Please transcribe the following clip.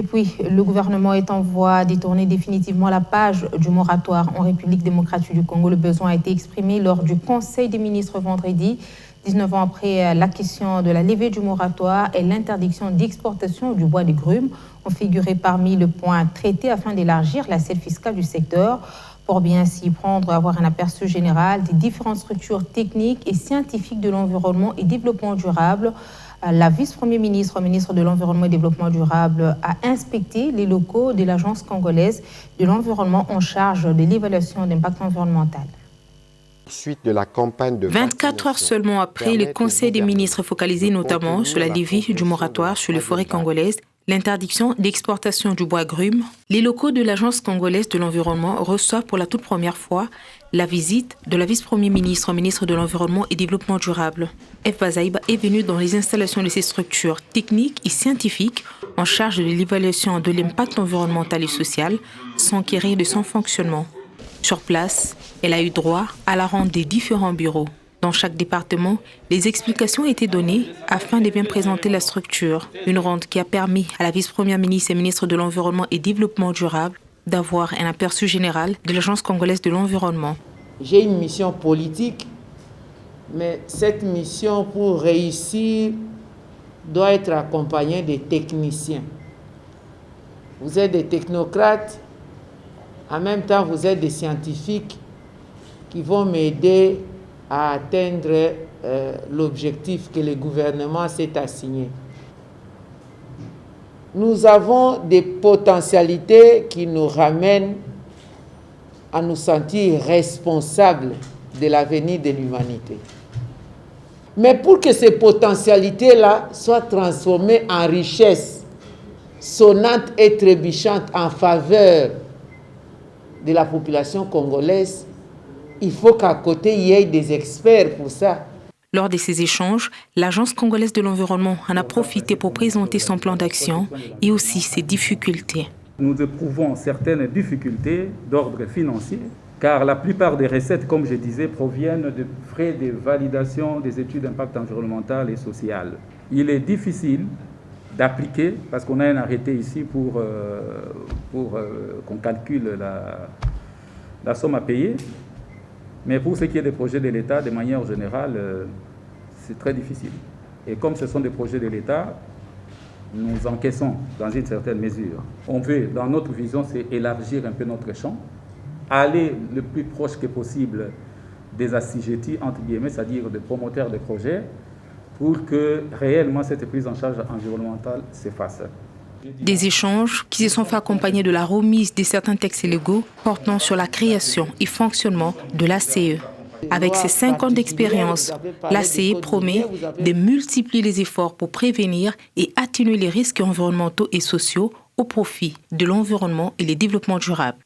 Et puis, le gouvernement est en voie de tourner définitivement la page du moratoire en République démocratique du Congo. Le besoin a été exprimé lors du Conseil des ministres vendredi, 19 ans après la question de la levée du moratoire et l'interdiction d'exportation du bois de grumes ont figuré parmi les points traités afin d'élargir l'assiette fiscale du secteur pour bien s'y prendre, avoir un aperçu général des différentes structures techniques et scientifiques de l'environnement et développement durable. La vice-premier ministre, ministre de l'Environnement et développement durable, a inspecté les locaux de l'Agence congolaise de l'environnement en charge de l'évaluation d'impact environnemental. Suite de la campagne de 24 heures seulement après, le Conseil des ministres focalisé notamment sur la levée du moratoire sur les forêts congolaises, l'interdiction d'exportation du bois grume, les locaux de l'Agence congolaise de l'environnement reçoivent pour la toute première fois la visite de la vice-premier ministre, ministre de l'Environnement et développement durable. F. Bazaïba est venu dans les installations de ces structures techniques et scientifiques en charge de l'évaluation de l'impact environnemental et social, s'enquérir de son fonctionnement. Sur place, elle a eu droit à la ronde des différents bureaux. Dans chaque département, les explications étaient données afin de bien présenter la structure. Une ronde qui a permis à la vice-première ministre et ministre de l'Environnement et développement durable d'avoir un aperçu général de l'Agence congolaise de l'environnement. J'ai une mission politique, mais cette mission, pour réussir, doit être accompagnée des techniciens. Vous êtes des technocrates, en même temps vous êtes des scientifiques qui vont m'aider à atteindre l'objectif que le gouvernement s'est assigné. Nous avons des potentialités qui nous ramènent à nous sentir responsables de l'avenir de l'humanité. Mais pour que ces potentialités-là soient transformées en richesses sonnantes et trébuchantes en faveur de la population congolaise, il faut qu'à côté, il y ait des experts pour ça. Lors de ces échanges, l'Agence congolaise de l'environnement en a profité pour présenter son plan d'action et aussi ses difficultés. Nous éprouvons certaines difficultés d'ordre financier, car la plupart des recettes, comme je disais, proviennent de frais de validation des études d'impact environnemental et social. Il est difficile d'appliquer, parce qu'on a un arrêté ici pour qu'on calcule la somme à payer. Mais pour ce qui est des projets de l'État, de manière générale, c'est très difficile. Et comme ce sont des projets de l'État, nous encaissons dans une certaine mesure. On veut, dans notre vision, c'est élargir un peu notre champ, aller le plus proche que possible des assujettis, entre guillemets, c'est-à-dire des promoteurs de projets, pour que réellement cette prise en charge environnementale se fasse. Des échanges qui se sont fait accompagner de la remise de certains textes légaux portant sur la création et fonctionnement de l'ACE. Avec ses 5 ans d'expérience, l'ACE promet de multiplier les efforts pour prévenir et atténuer les risques environnementaux et sociaux au profit de l'environnement et le développement durable.